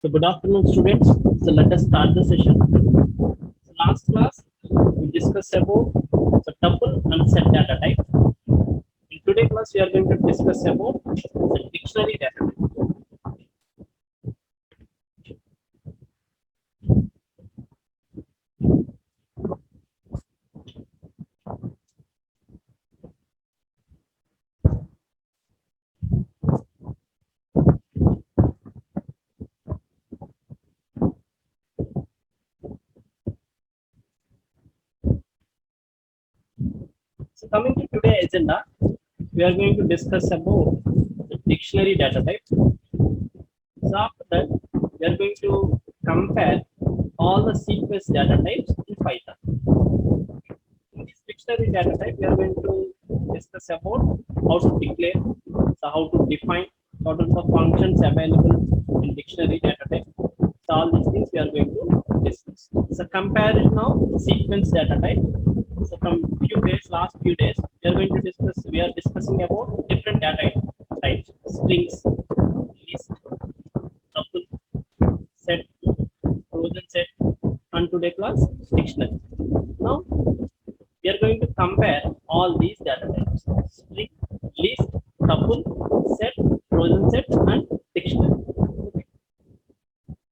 So good afternoon, students. So let us start the session. So last class we discussed about the tuple and set data type. In today's class we are going to discuss about the dictionary data type. So coming to today's agenda, we are going to discuss about the dictionary data type. So after that, we are going to compare all the sequence data types in Python. In this dictionary data type, we are going to discuss about how to declare, so how to define, what are the functions available in dictionary data type. So all these things we are going to discuss. So comparison of sequence data type. So from last few days, we are going to discuss. We are discussing about different data types: strings, list, tuple, set, frozen set, and today class dictionary. Now we are going to compare all these data types: string, list, tuple, set, frozen set, and dictionary. Okay.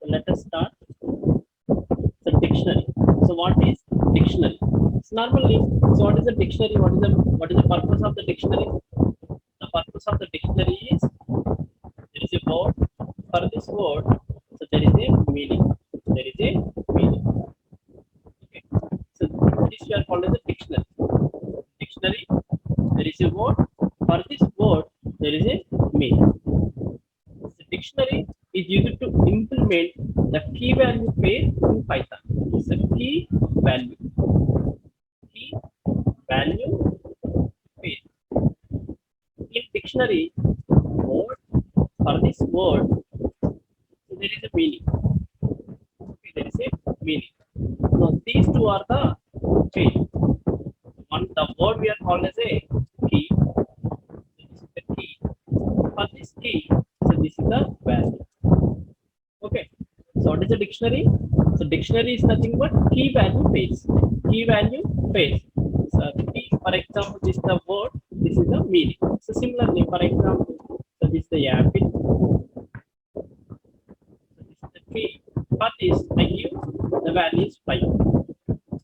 So let us start the dictionary. So what is dictionary? So normally, so what is the dictionary? What is the purpose of the dictionary? The purpose of the dictionary is there is a word. For this word, so there is a meaning. There is a meaning. Okay. So this we are called as a dictionary. Dictionary, there is a word. For this word, there is a meaning. The dictionary is used to implement the key value pair in Python. It's a key value. Key value pair. In dictionary, word for this word, so there is a meaning. Okay, there is a meaning. Now these two are the pair. One the word we are called as a key. This is the key. For this key, so this is the value. Okay. So what is the dictionary? So dictionary is nothing but key value pairs. Key value pairs. So key, for example, this is the word, this is the meaning. So similarly, for example, so this is the apple. So this is the key. For this, I give the value is 5.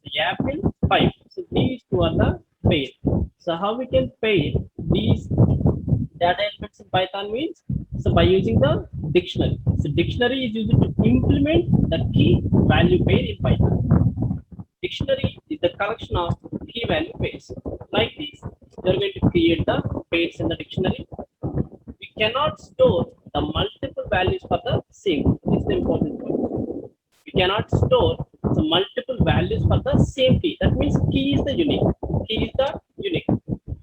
The apple 5. So these two are the pair. So how we can pair these data elements in Python means, so by using the dictionary. So dictionary is used to implement the key value pair in Python. Dictionary is the collection of key value pairs. Like this, we are going to create the pairs in the dictionary. We cannot store the multiple values for the same. This is the important point. We cannot store the multiple values for the same key. That means key is the unique. Key is the unique.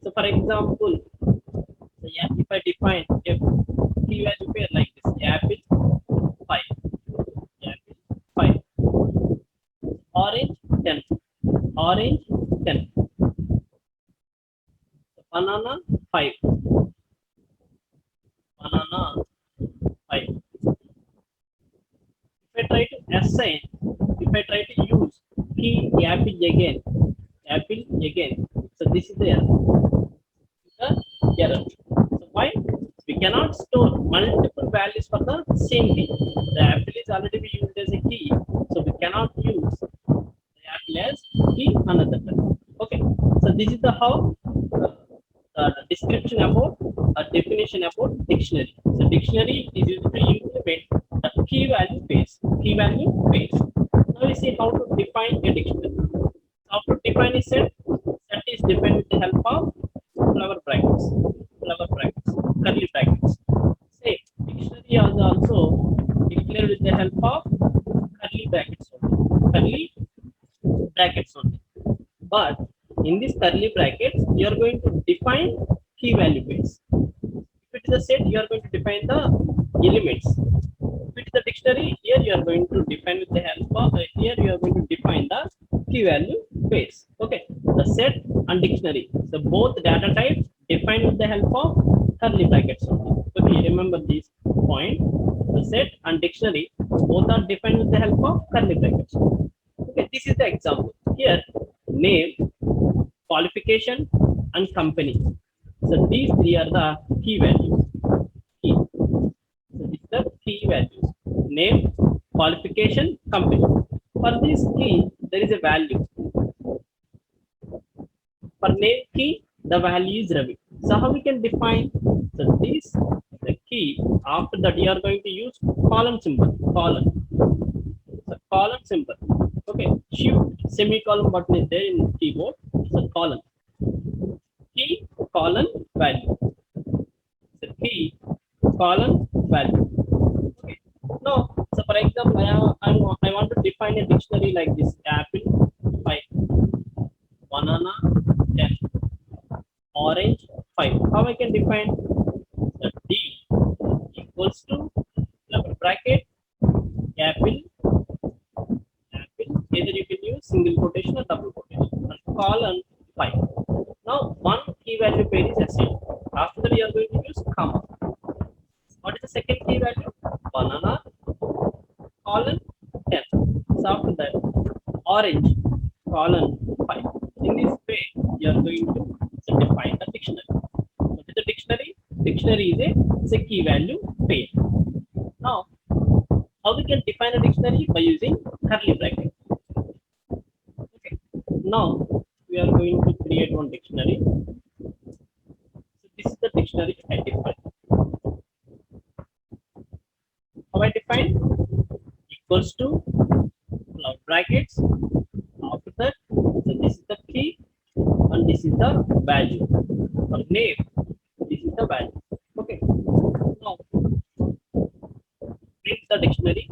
So for example, so yeah, if I define a key value pair like this, apple 5, apple 5, orange 10, orange 10, banana 5, banana 5. If I try to assign, if I try to use key apple again, so this is the error. The error. So why? We cannot store multiple values for the same key. The apple is already be used as a key, so we cannot use the apple as key another time. Okay. So this is the how the description about a definition about dictionary. So dictionary is used to implement the key value pairs. Key value pairs. Now we see how to define a dictionary. How to define a set? Set is defined with the help of flower brackets, curly brackets. Say dictionary is also declared with the help of curly brackets only. Curly brackets only. But in these curly brackets, you are going to define key value pairs. If it is a set, you are going to define the elements. If it is a dictionary, here you are going to define with the help of here you are going to define the key value pairs. Okay, the set and dictionary. So both data types defined with the help of curly brackets only. Okay, remember this point. The set and dictionary Both are defined with the help of curly brackets. Okay, this is the example. Here, name, qualification, and company. So these three are the key values. Key. So these are the key values. Name, qualification, company. For this key, there is a value. For name key, the value is Ravi. So how we can define? So this the key. After that, you are going to use colon symbol. Colon. So colon symbol. Okay. Shift semicolon button is there in keyboard. So colon. Key colon value. So key colon value. Okay. Now, so for example, I want to define a dictionary like this: apple, 5, banana, 10, orange, 5. How I can define? The D equals to double bracket apple, apple. Either you can use single quotation or double quotation. And colon 5. Now, one key value pair is assigned. After that, you are going to use comma. What is the second key value? Banana, colon 10. So after that, orange, colon 5. In this way, you are going to define the dictionary. What is the dictionary? Dictionary is a key value pair. Now, how we can define a dictionary? By using curly bracket. Okay. Now, we are going to create one dictionary. So this is the dictionary I define. How I define? Equals to brackets. After that, so this is the key and this is the value. For name, this is the value. Okay. Now, print the dictionary.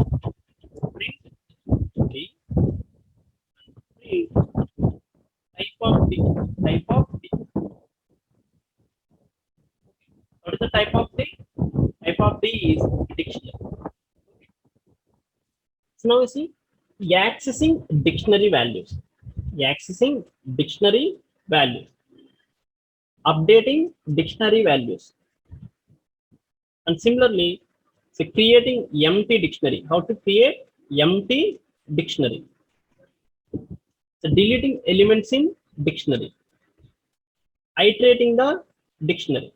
Print D. Print type of D. Type of D. What is the type of D? Type of D is dictionary. So now you see, accessing dictionary values. Accessing dictionary values. Updating dictionary values. And similarly, so creating empty dictionary. How to create empty dictionary? So deleting elements in dictionary. Iterating the dictionary.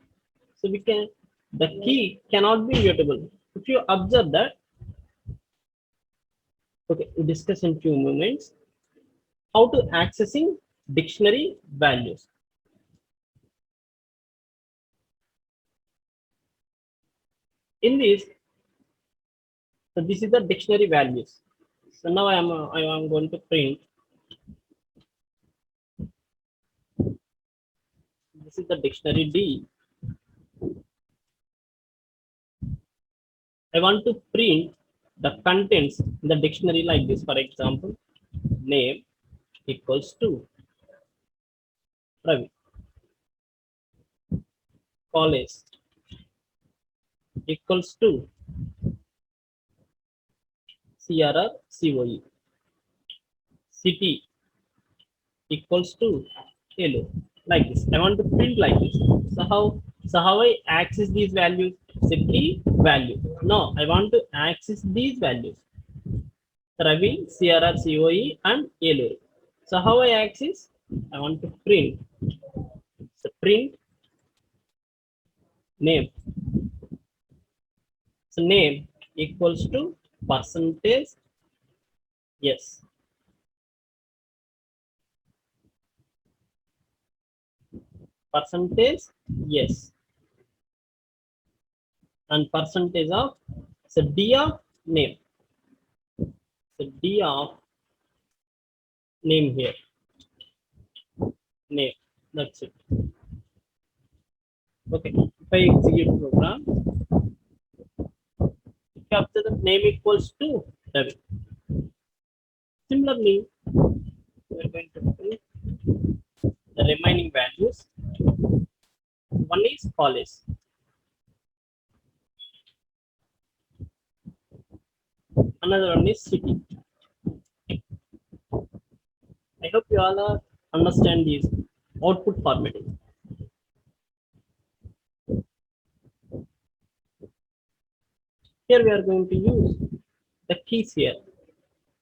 So we can, the key cannot be mutable. If you observe that, okay, we discuss in few moments how to accessing dictionary values. In this, so this is the dictionary values. So now I am going to print. This is the dictionary D. I want to print the contents in the dictionary like this. For example, name equals to Ravi. College equals to CRR COE. City equals to hello. Like this. I want to print like this. So how I access these values? Simply value. No, I want to access these values. Ravi, CRR, COE, and Elur. So how I access? I want to print. So print name. So name equals to percentage yes. Percentage yes. And percentage of, so D of name. So D of name here. Name. That's it. Okay. If I execute program, capture the name equals to Ravi. Similarly, we are going to print the remaining values. One is college. Another one is city. I hope you all understand these output formatting. Here we are going to use the keys here.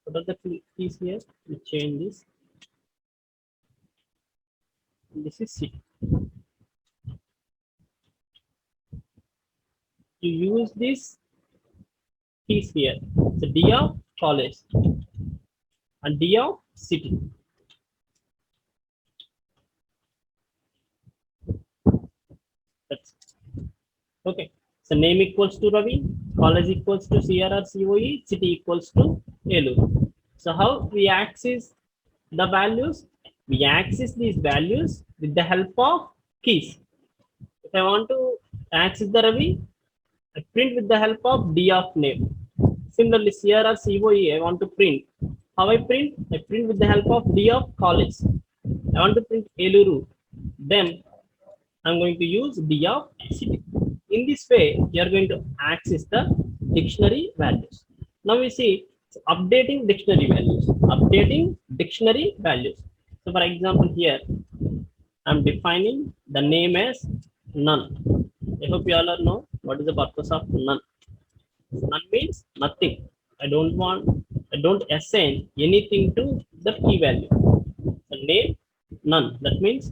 What are the keys here? We change this. This is city. You use this keys here. The D of college and D of city. That's okay. So name equals to Ravi, college equals to CRR COE, city equals to Eluru. So how we access the values? We access these values with the help of keys. If I want to access the Ravi, I print with the help of D of name. Similarly, CRR COE, I want to print. How I print? I print with the help of D of college. I want to print Eluru. Then I'm going to use D of city. In this way, you are going to access the dictionary values. Now we see updating dictionary values. Updating dictionary values. So for example, here I'm defining the name as none. I hope you all know what is the purpose of none. None means nothing. I don't assign anything to the key value. The name, none. That means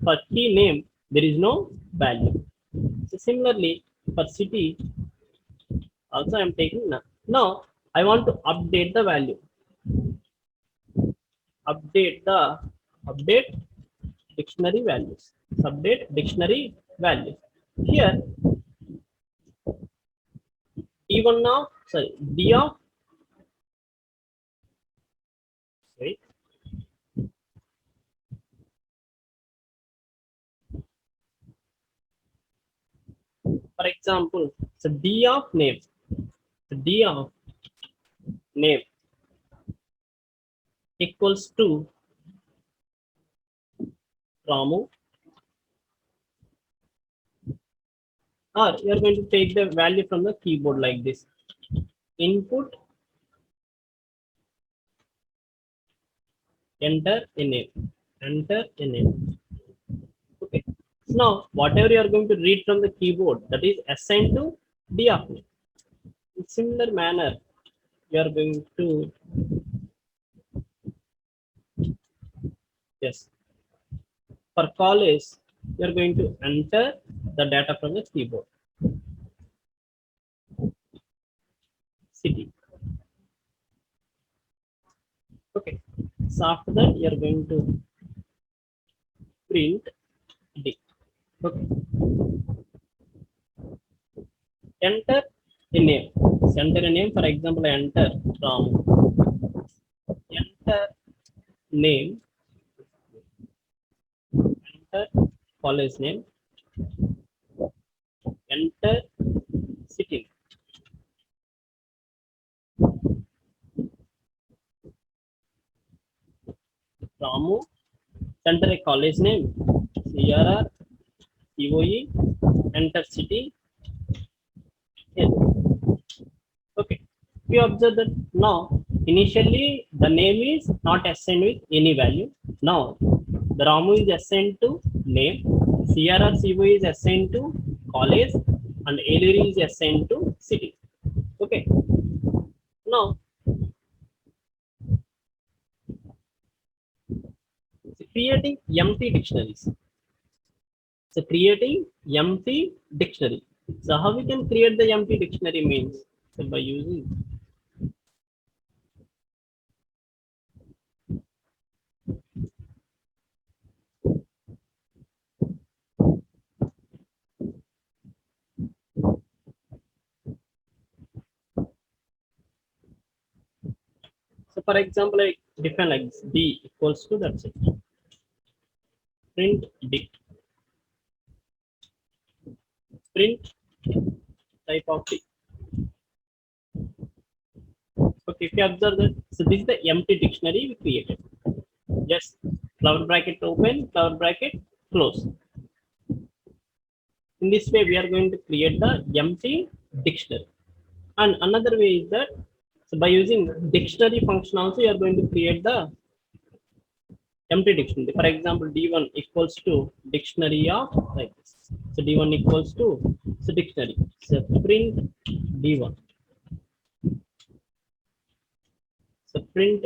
for key name, there is no value. So similarly, for city, also I am taking none. Now, I want to update the value. Update dictionary values. Update dictionary values. Here, D1 of, sorry, D of, sorry, for example, so D of name. So D of name equals to Ramu, or you are going to take the value from the keyboard like this. Input, enter a name. Enter a name. Okay. So now, whatever you are going to read from the keyboard, that is assigned to D of name. In similar manner, you are going to, yes, for college, you are going to enter the data from the keyboard. City. Okay. So after that, you are going to print D. Okay. Enter a name. So enter a name. For example, I enter from enter name, enter college name, enter city. Ramu, enter a college name, CRR, COE, enter city. Yes. Okay. You observe that now, initially the name is not assigned with any value. Now, the Ramu is assigned to name, CRR, COE is assigned to college, and Eliri is assigned to city. Okay. Now, creating empty dictionaries. So creating empty dictionary. So how we can create the empty dictionary means, so by using so for example I define like D equals to, that's it. Print dict. Print type of D. Okay, if you observe that, so this is the empty dictionary we created. Just flower bracket open, flower bracket close. In this way, we are going to create the empty dictionary. And another way is that, so by using dictionary function also, you are going to create the empty dictionary. For example, D1 equals to dictionary of like this. So D1 equals to, so dictionary. So print D1. print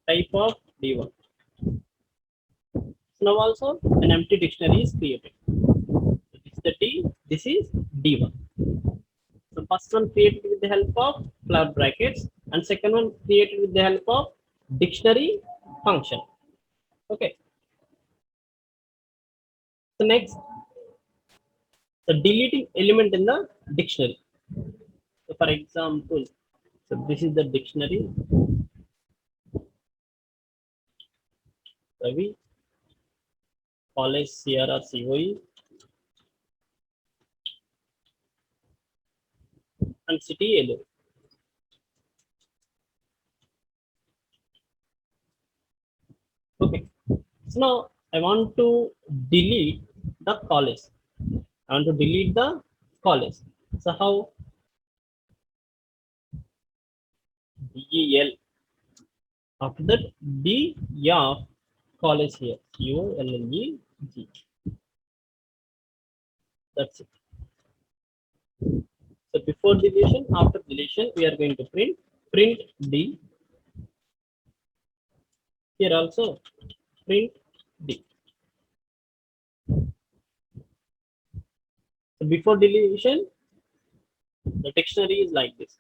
type of D1. So now also an empty dictionary is created. So this is the D, this is D1. So first one created with the help of flower brackets and second one created with the help of dictionary function. Okay. So next, the deleting element in the dictionary. So for example, so this is the dictionary. Ravi, college CRRCOE, and city Elu. Okay. So now I want to delete the college. I want to delete the college. So how? DEL. After that, D of college here. COLLEG. That's it. So before deletion, after deletion, we are going to print D. Here also print D. So before deletion, the dictionary is like this.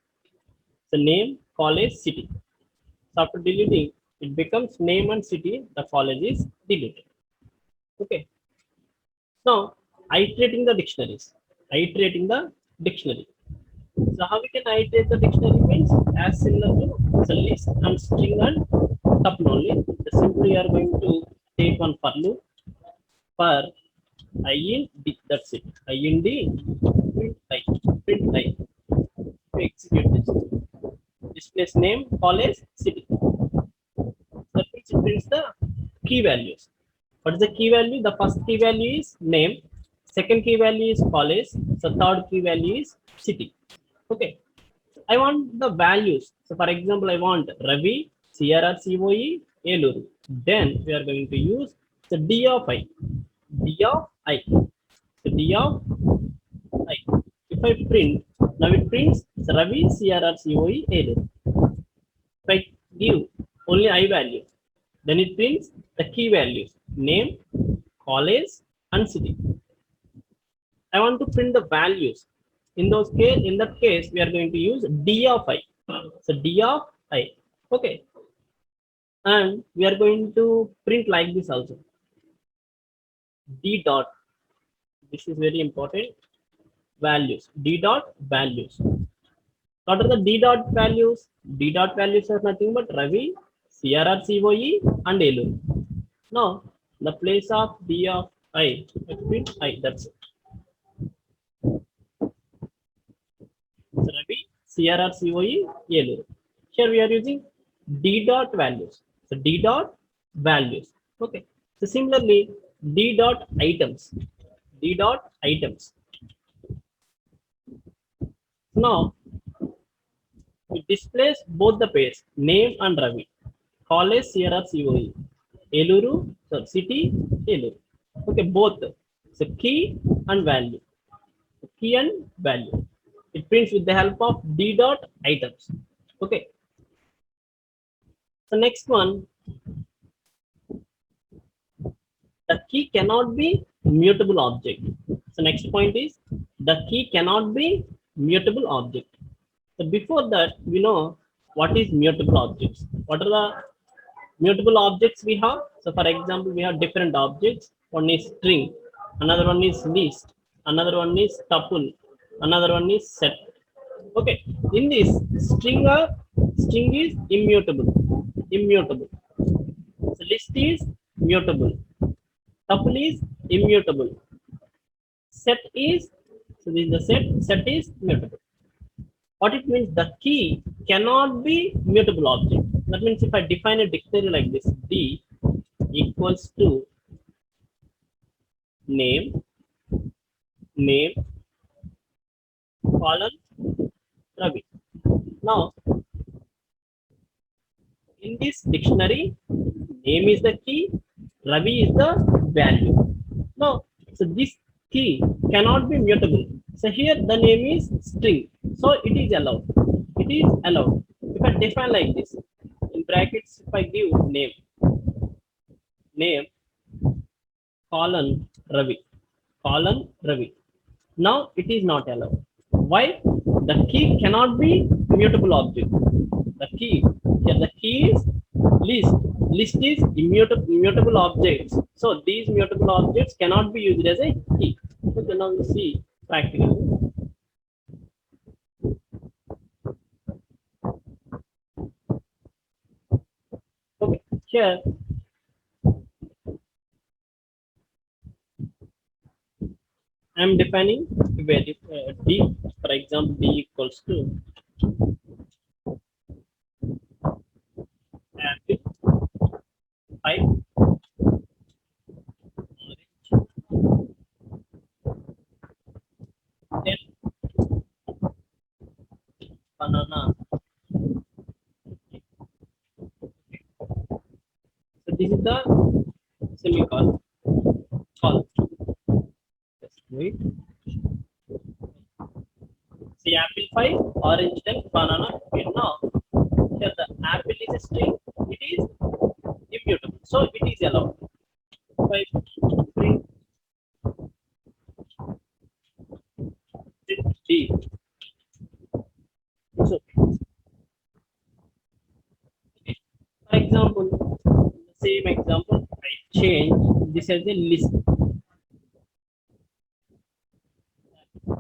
The name, college, city. So after deleting, it becomes name and city. The college is deleted. Okay. Now iterating the dictionaries. Iterating the dictionary. So how we can iterate the dictionary means as similar to the list and string and tuple only. Simply we are going to take one for loop for I in D. That's it. I in D. Print I. Print I. We execute this. Displays name, college, city. That means it prints the key values. What is the key value? The first key value is name. Second key value is college. So third key value is city. Okay. I want the values. So for example, I want Ravi, CRRCOE, Eluru. Then we are going to use the D of I. D of I. So D of I. If I print, now it prints Ravi, CRRCOE, Eluru. If I give only I value, then it prints the key values, name, college, and city. I want to print the values. In that case, we are going to use D of I. So D of I. Okay. And we are going to print like this also. D dot. This is very important. Values. D dot values. What are the D dot values? D dot values are nothing but Ravi, CRRCOE, and Eluru. Now, the place of D of I, print I. That's it. Ravi, CRRCOE, Eluru. Here we are using D dot values. So D dot values. Okay. So similarly, D dot items. D dot items. Now it displays both the pairs, name and Ravi. College CRRCOE. Eluru, so city, Eluru. Okay, both. So key and value. Key and value. It prints with the help of D dot items. Okay. The next one, the key cannot be mutable object. So next point is the key cannot be mutable object. So before that, we know what is mutable objects. What are the mutable objects we have? So for example, we have different objects. One is string, another one is list, another one is tuple, another one is set. Okay, in this string is immutable. Immutable. So list is mutable. Tuple is immutable. Set is, so this is the set is mutable. What it means, the key cannot be mutable object. That means if I define a dictionary like this, D equals to name, colon, Ravi. Now, in this dictionary, name is the key, Ravi is the value. Now, so this key cannot be mutable. So here the name is string. So it is allowed. It is allowed. If I define like this, in brackets, if I give name colon Ravi. Now it is not allowed. Why? The key cannot be immutable object. The key here, the key is list. List is immutable objects. So these mutable objects cannot be used as a key. So then now we see practically. Okay, here I am defining value d. For example, d equals to apple 5 10 banana. So this is the semicolon. Call. Just wait. See, apple 5, orange 10, banana 10. Now, here the apple is a string. It is immutable. So it is allowed. 5, 3, D. It's okay. For example, the same example, I change this as a list. Now,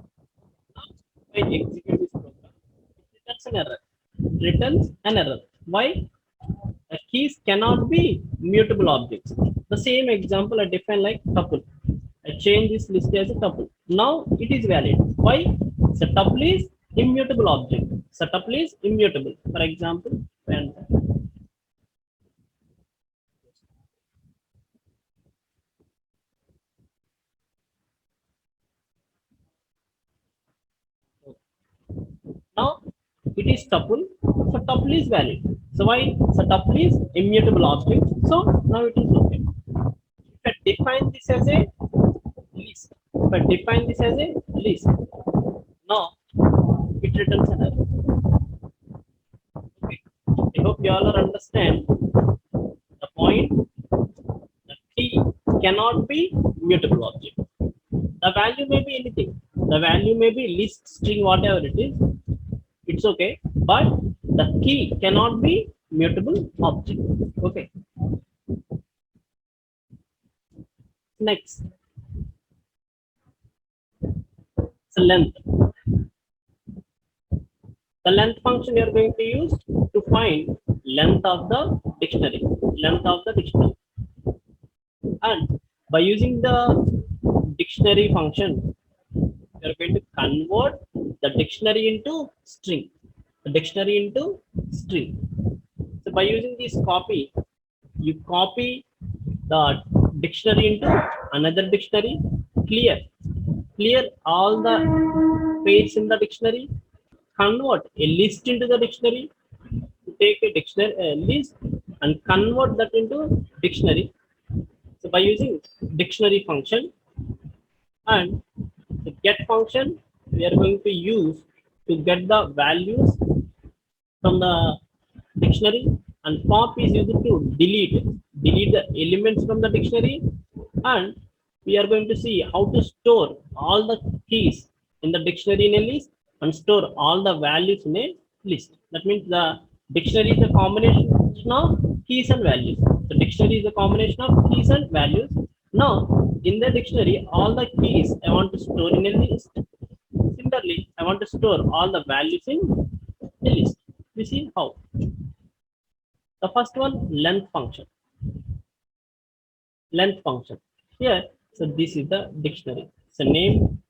I execute this program. It returns an error. Returns an error. Why? Keys cannot be mutable objects. The same example I define like tuple. I change this list as a tuple. Now it is valid. Why? So tuple is immutable object. So tuple is immutable. For example, and now it is tuple. So tuple is valid. So why? So tuple is immutable object. So now it is okay. If I define this as a list, if I define this as a list, now it returns an error. Okay. I hope you all are understand the point. The key cannot be mutable object. The value may be anything. The value may be list, string, whatever it is. It's okay. But the key cannot be mutable object. Okay. Next. So length. The length function you are going to use to find length of the dictionary. Length of the dictionary. And by using the dictionary function, you are going to convert the dictionary into string. The dictionary into string. So by using this copy, you copy the dictionary into another dictionary, clear all the pages in the dictionary, convert a list into the dictionary, take a dictionary list and convert that into dictionary. So by using dictionary function and the get function, we are going to use to get the values from the dictionary, and pop is used to delete the elements from the dictionary, and we are going to see how to store all the keys in the dictionary in a list and store all the values in a list. That means the dictionary is a combination of keys and values. The dictionary is a combination of keys and values. Now in the dictionary, all the keys I want to store in a list. Similarly, I want to store all the values in a list. We see how. The first one, length function. Length function. Here, so this is the dictionary. So name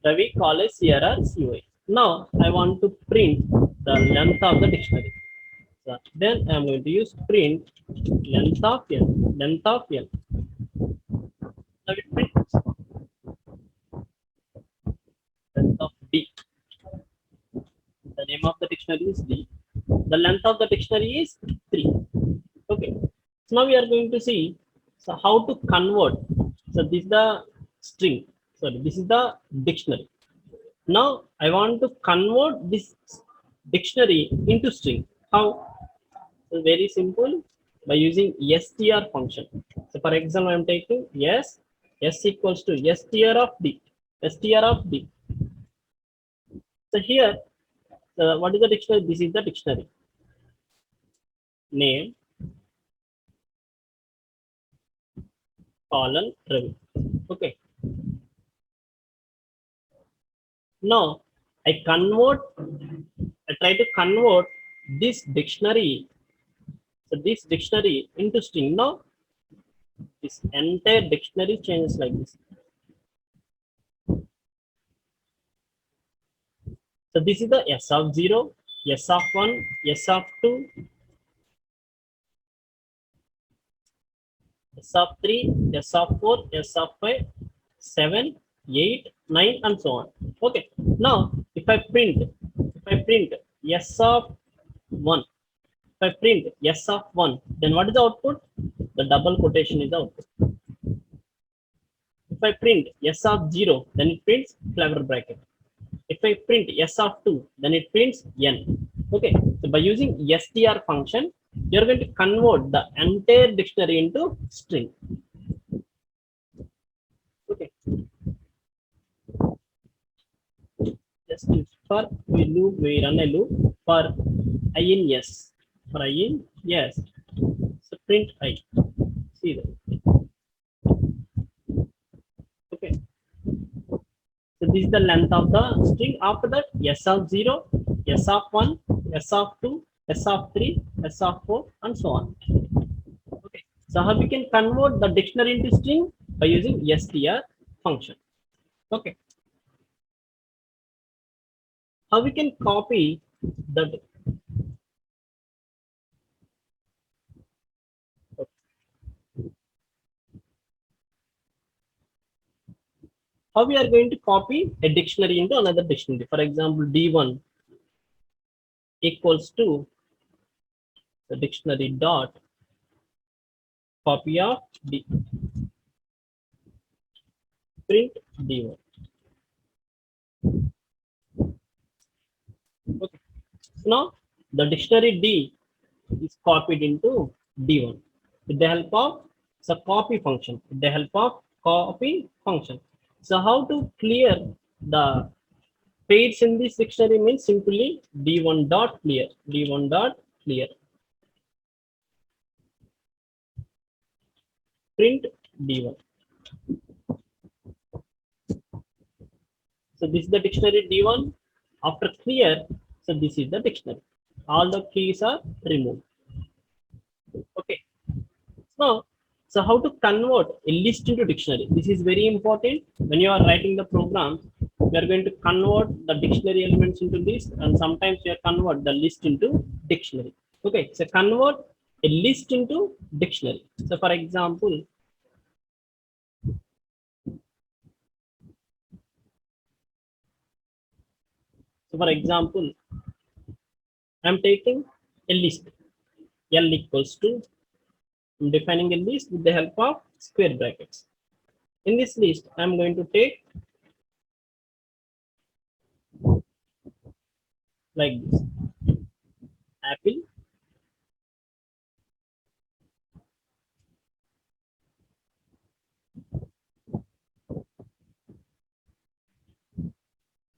Ravi College Sierra COI. Now I want to print the length of the dictionary. So then I am going to use print length of L. Length of L. Now it prints length of D. The name of the dictionary is D. The length of the dictionary is 3. Okay. So now we are going to see so how to convert. So this is the string. Sorry, this is the dictionary. Now I want to convert this dictionary into string. How? So very simple, by using str function. So for example, I'm taking s equals to str of d, str of d. So here, what is the dictionary? This is the dictionary name colon Ravi. Okay. Now I try to convert this dictionary, so this dictionary into string. Now this entire dictionary changes like this. So this is the s of 0, s of 1, s of 2, s of 3, s of 4, s of 5, 7, 8, 9, and so on. Okay. Now if I print s of 1, if I print s of 1, then what is the output? The double quotation is the output. If I print s of 0, then it prints clever bracket. If I print s of 2, then it prints n. Okay, so by using str function, you're going to convert the entire dictionary into string. Okay, just for we run a loop for I in yes. For I in yes, so print I. See that. Okay, so this is the length of the string. After that, s of 0, s of 1, s of 2, s of 3, s of 4, and so on. Okay. So how we can convert the dictionary into string? By using str function. Okay. How we can copy the how we are going to copy a dictionary into another dictionary. For example, D1 equals to the dictionary dot copy of D, print D1. Okay. So now the dictionary D is copied into D1 with the help of the copy function. With the help of copy function. So how to clear the page in this dictionary means simply D1 dot clear, D1 dot clear, print D1. So this is the dictionary D1. After clear, so this is the dictionary. All the keys are removed. Okay. Now, so how to convert a list into dictionary? This is very important. When you are writing the program, we are going to convert the dictionary elements into list, and sometimes we are convert the list into dictionary. Okay, so convert a list into dictionary. So for example, I'm taking a list. L equals to, I'm defining a list with the help of square brackets. In this list, I'm going to take like this: apple,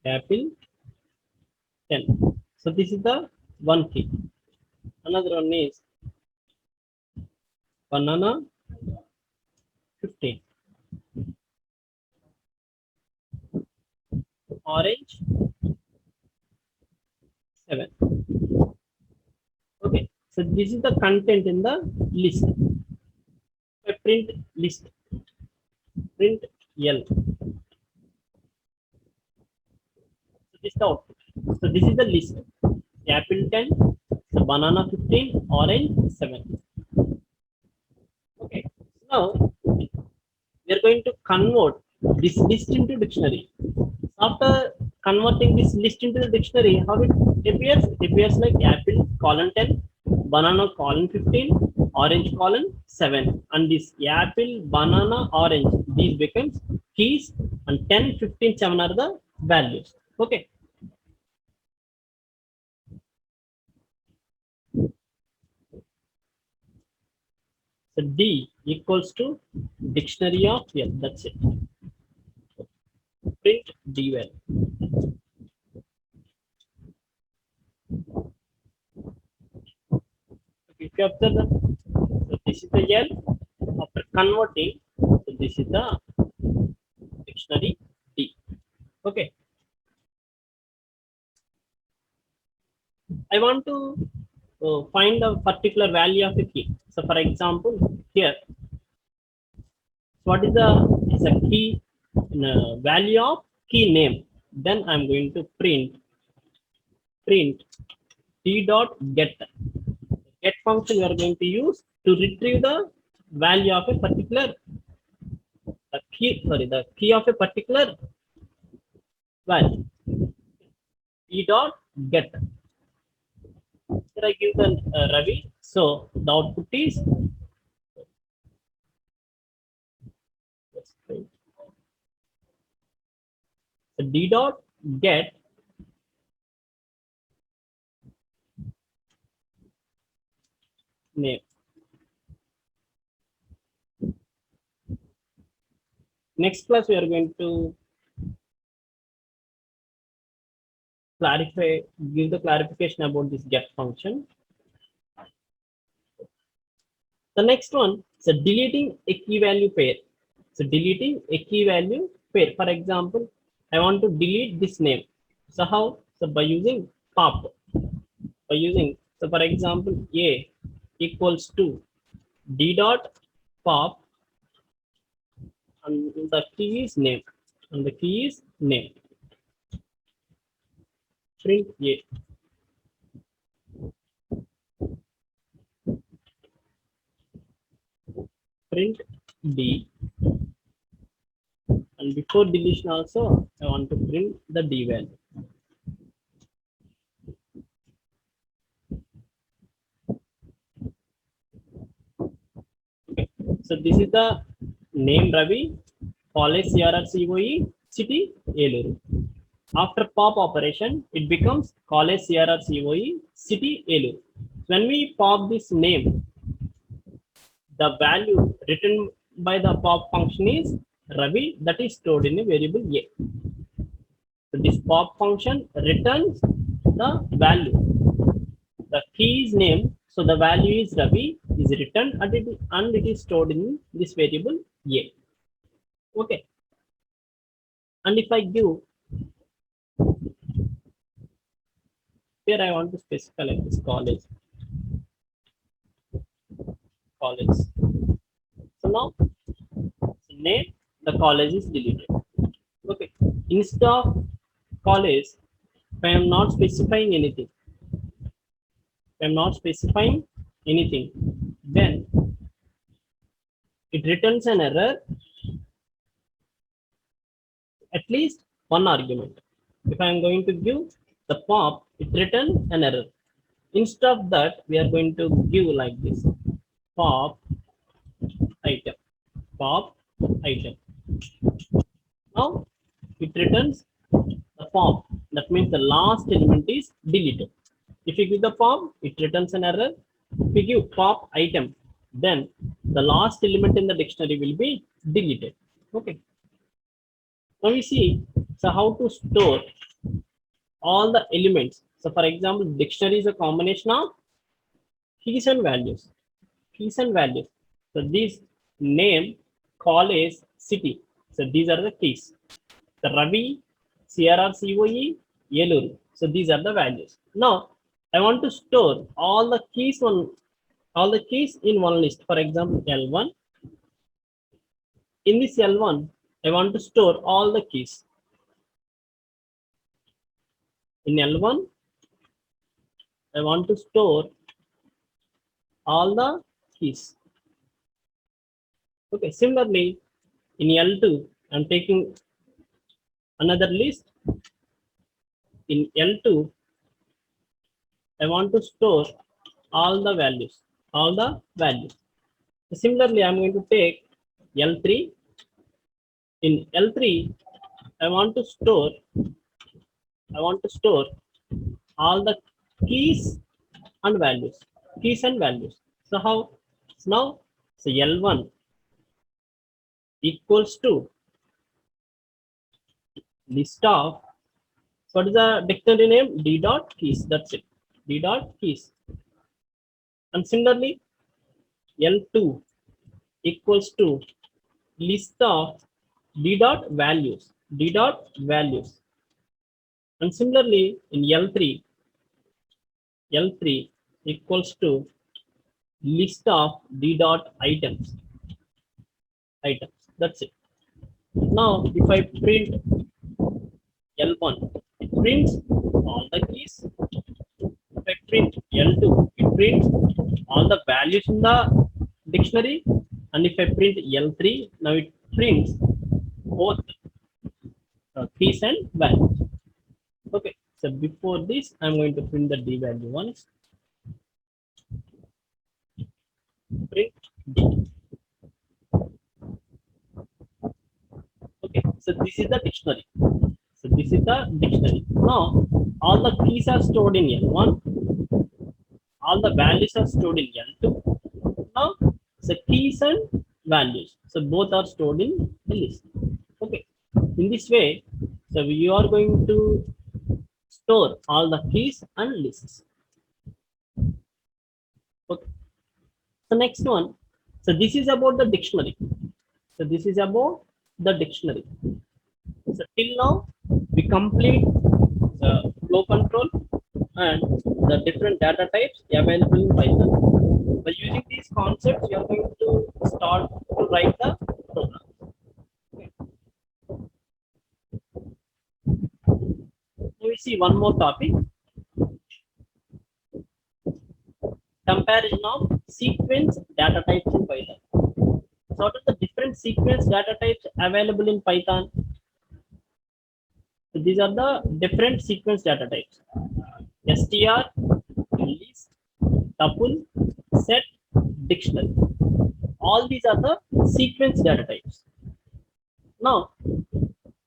apple, 10. So this is the one key. Another one is banana, 15. Orange, 7. Okay. So this is the content in the list. I print list, print L. So this is the output. So this is the list. Apple 10, so banana 15, orange 7. Okay. Now we are going to convert this list into dictionary. After converting this list into the dictionary, how it appears? It appears like apple colon 10, banana colon 15, orange colon 7. And this apple, banana, orange, these becomes keys, and 10, 15, 7 are the values. Okay. So D equals to dictionary of L. That's it. Print D well. If you observe that, so this is the L. After converting, so this is the dictionary D. Okay. I want to find a particular value of a key. So, for example, here, what is a key value of key name? Then I'm going to print d dot get. Get function we are going to use to retrieve the value of a particular the key of a particular value. D dot get. Here I give the Ravi. So the output is d dot get name. Next class we are going to give the clarification about this get function. The next one, so deleting a key value pair. So deleting a key value pair. For example, I want to delete this name. So how? So by using pop. So for example, A equals to D dot pop and the key is name. And the key is name. Print A. Print D. And before deletion also, I want to print the D value. Okay. So this is the name Ravi, college CRRCOE, city Eluru. After pop operation, it becomes college CRRCOE, city Eluru. When we pop this name, the value written by the pop function is Ravi, that is stored in a variable A. So this pop function returns the value. The key is name, so the value is Ravi is returned and it is stored in this variable A. Okay. And if I give here, I want to specify like this college. So now name the college is deleted. Okay. Instead of college, if I am not specifying anything, then it returns an error, at least one argument. If I am going to give the pop, it returns an error. Instead of that, we are going to give like this pop item. Pop item. Now it returns the form. That means the last element is deleted. If you give the form, it returns an error. If you give pop item, then the last element in the dictionary will be deleted. Okay. Now we see so how to store all the elements. So for example, dictionary is a combination of keys and values. Keys and values. So these name, college, city. So these are the keys. The Ravi, CRRCOE, Eluru. So these are the values. Now I want to store all the keys in one list. For example, L1. In this L1, I want to store all the keys. In L1, I want to store all the keys. Okay, similarly, in L2, I'm taking another list. In L2, I want to store all the values. Similarly, I'm going to take L3. In L3, I want to store I want to store all the keys and values. Keys and values. So how? So now, so L1 equals to list of, so what is the dictionary name? D dot keys. That's it. D dot keys. And similarly, L2 equals to list of D dot values. D dot values. And similarly, in L3 equals to list of D dot items. Items. That's it. Now, if I print L1, it prints all the keys. If I print L2, it prints all the values in the dictionary. And if I print L3, now it prints both keys and values. Okay, so before this, I'm going to print the D value once. Print D. Okay, so this is the dictionary. So this is the dictionary. Now, all the keys are stored in L1. All the values are stored in L2. Now, the keys and values. So both are stored in the list. Okay. In this way, so we are going to store all the keys and lists. Okay. So next one. So this is about the dictionary. So this is about the dictionary. So till now, we complete the flow control and the different data types available in Python. By using these concepts, you are going to start to write the program. Okay. Now we see one more topic: comparison of sequence data types in Python. So what are the different sequence data types available in Python? So these are the different sequence data types: str, list, tuple, set, dictionary. All these are the sequence data types. Now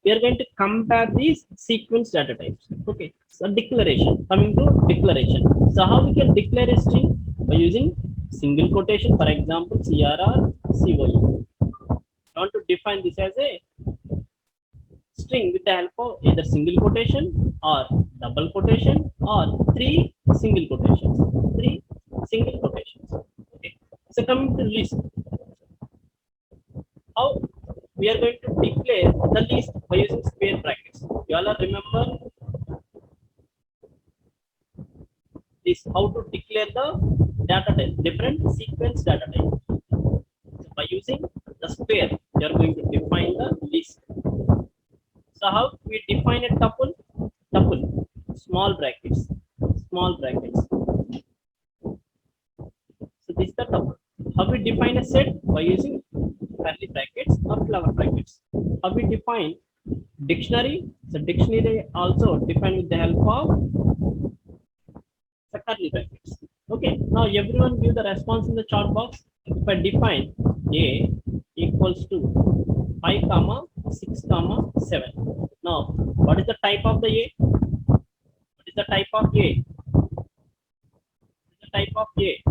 we are going to compare these sequence data types. Okay, so declaration. Coming to declaration. So how we can declare a string? By using single quotation. For example, CRR, COE. I want to define this as a string with the help of either single quotation or double quotation or three single quotations. Three single quotations. Okay. So coming to list, how we are going to declare the list by using square brackets. You all remember this, how to declare the data type, different sequence data type. So by using the square, you are going to define the list. So how we define a tuple? Tuple, small brackets, small brackets. So this is the tuple. How we define a set? By using curly brackets or flower brackets. How we define dictionary? So dictionary also defined with the help of the curly brackets. Okay, now everyone give the response in the chat box. If I define A equals to 5 comma 6 comma 7. Now, what is the type of the A? What is the type of A? What is the type of A?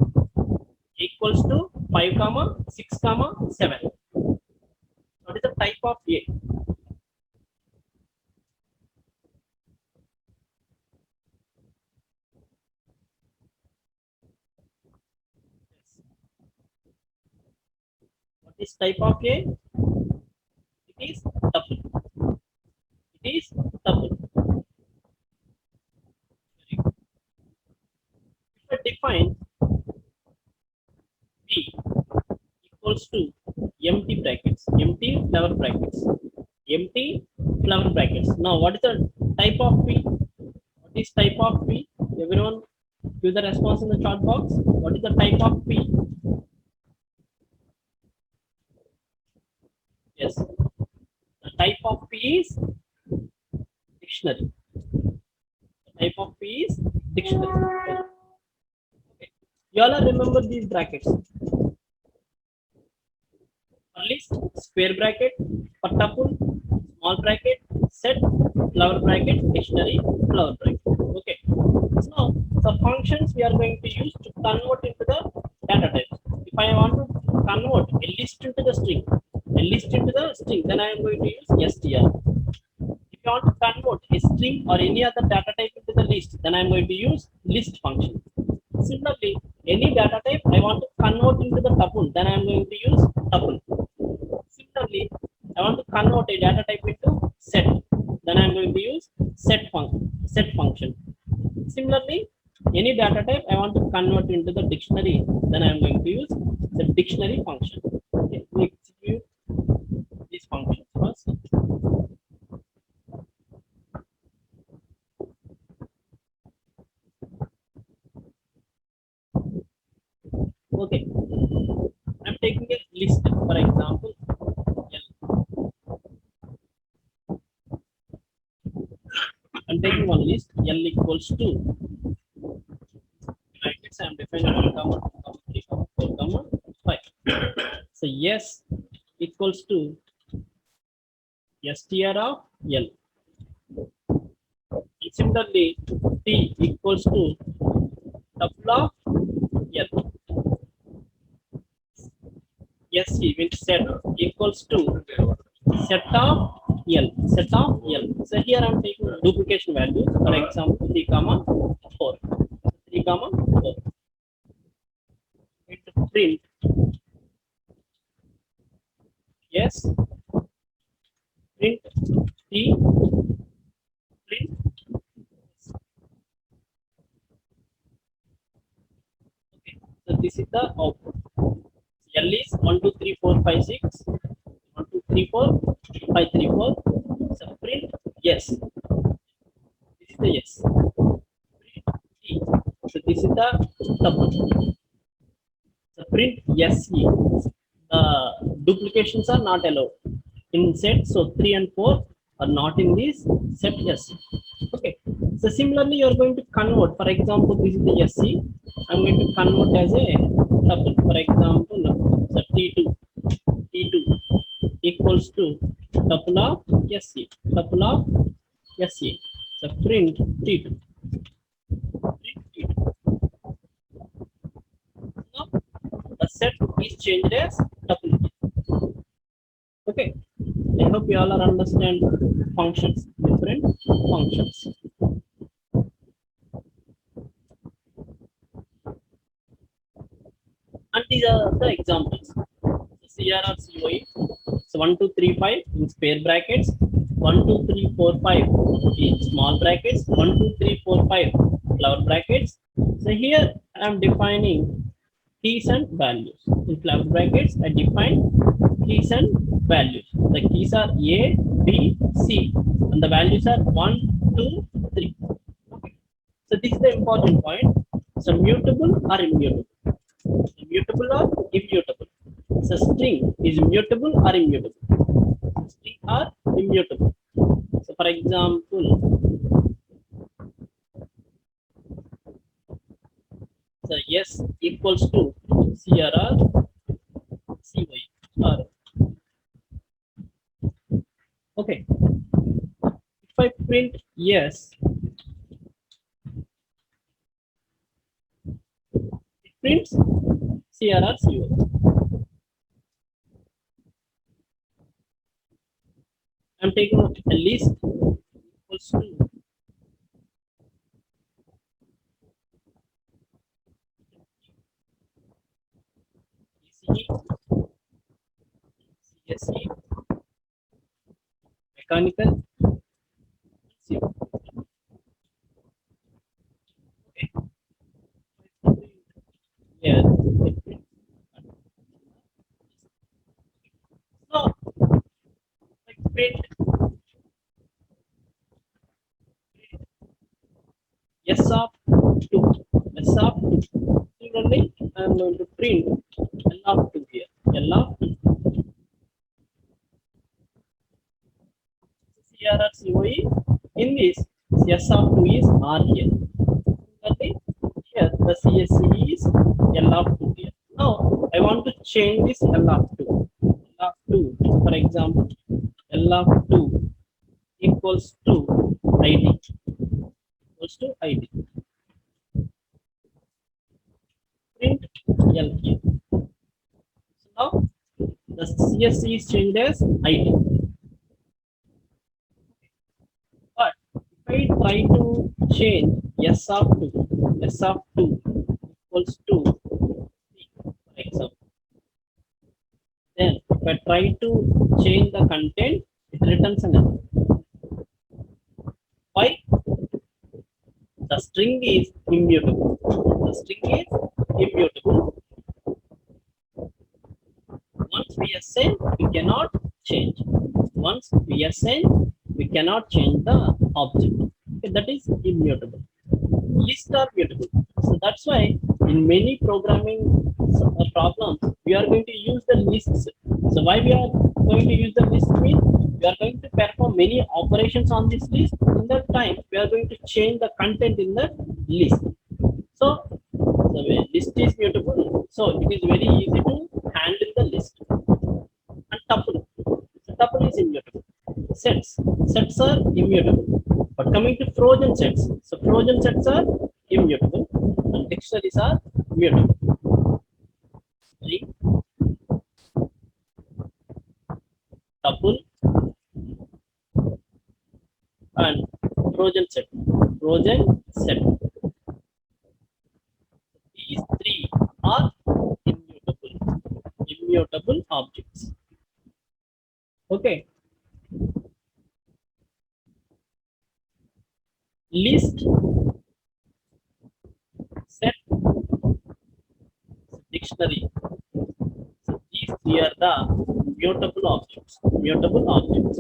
Equals to 5 comma 6 comma 7. What is the type of A? What is type of A? It is tuple. It is tuple. If I define B equals to empty brackets, empty flower brackets, empty flower brackets. Now, what is the type of P? What is type of P? Everyone give the response in the chat box. What is the type of P? Yes, the type of P is dictionary. The type of P is dictionary. Okay. You all remember these brackets. For list, square bracket. For tuple, small bracket, set, flower bracket, dictionary, flower bracket. Okay. So the functions we are going to use to convert into the data types. If I want to convert a list into the string, then I am going to use str. If you want to convert a string or any other data type into the list, then I am going to use list function. Similarly, any data type I want to convert into the tuple, then I am going to use tuple. Similarly, I want to convert a data type into set, then I am going to use set function. Similarly, any data type I want to convert into the dictionary, then I am going to use the dictionary function. Okay, we execute these functions first. Okay, I'm taking a list, for example, L. I'm taking one list, L equals to brackets. I'm defining 1, 2, 3, 4, 5. So S equals to str of L. And similarly, T equals to tuple of L. SC means set equals to set of L. So here I'm taking duplication values. For example, 3, 4. 3, 4. It print yes, print T, print. Okay, so this is the output. L is 1, 2, 3, 4, 5, 6. 1, 2, 3, 4, 5, 3, 4. So print yes. This is the yes. Print T. So this is the tuple. So print SE. The duplications are not allowed in set. So 3 and 4 are not in this set SE. Okay. So similarly, you are going to convert. For example, this is the SE. I'm going to convert as a tuple. For example, so T2 equals to tuple of SE. Tuple of SE. So print T2. Print T2. Now, the set is changed as tuple. Okay. I hope you all are understand functions, different functions. And these are the examples. CR or COE. So 1, 2, 3, 5 in square brackets. 1, 2, 3, 4, 5 in small brackets. 1, 2, 3, 4, 5 flower brackets. So here I am defining keys and values. In flower brackets, I define keys and values. The keys are A, B, C, and the values are 1, 2, 3. Okay. So this is the important point. So mutable or immutable. Mutable or immutable. So string is mutable or immutable. String are immutable. So for example, so S equals to CR or CY or okay. If I print yes, it prints CR or CY. I'm taking a list equals to ECE, CSE, mechanical, civil. Okay. Yeah. So like print S of 2. S of 2. Similarly, I am going to print L of 2 here. L of 2. CR or COE. In this, S of 2 is R here. Similarly, here the CSE is L of 2 here. Now, I want to change this L of 2. L of 2. So for example, L of 2 equals to id equals to id. Print L here. So now the CSC is changed as id. But if I try to change s of 2 equals to c, for example, then if I try to change the content, it returns an error. Why? The string is immutable. The string is immutable. Once we assign, we cannot change. Once we assign, we cannot change the object. Okay, that is immutable. Lists are mutable. So that's why in many programming problems, we are going to use the lists. So why we are going to use the list means we are going to perform many operations on this list. In that time, we are going to change the content in the list. So the list is mutable. So it is very easy to handle the list. And tuple. So tuple is immutable. Sets are immutable. But coming to frozen sets, so frozen sets are immutable and dictionaries are mutable. String, tuple, and frozen set. Frozen set. These three are immutable objects. Okay. List, set, dictionary. So these three are the mutable objects. Mutable objects.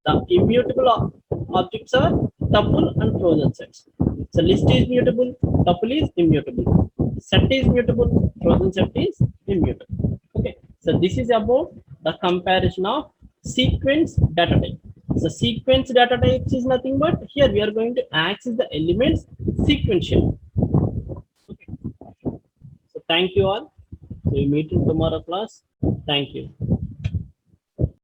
The immutable objects are tuple and frozen sets. So list is mutable, tuple is immutable, set is mutable, frozen set is immutable. Okay. So this is about the comparison of sequence data type. So sequence data types is nothing but here we are going to access the elements sequentially. Okay. So thank you all. So we meet in tomorrow class. Thank you.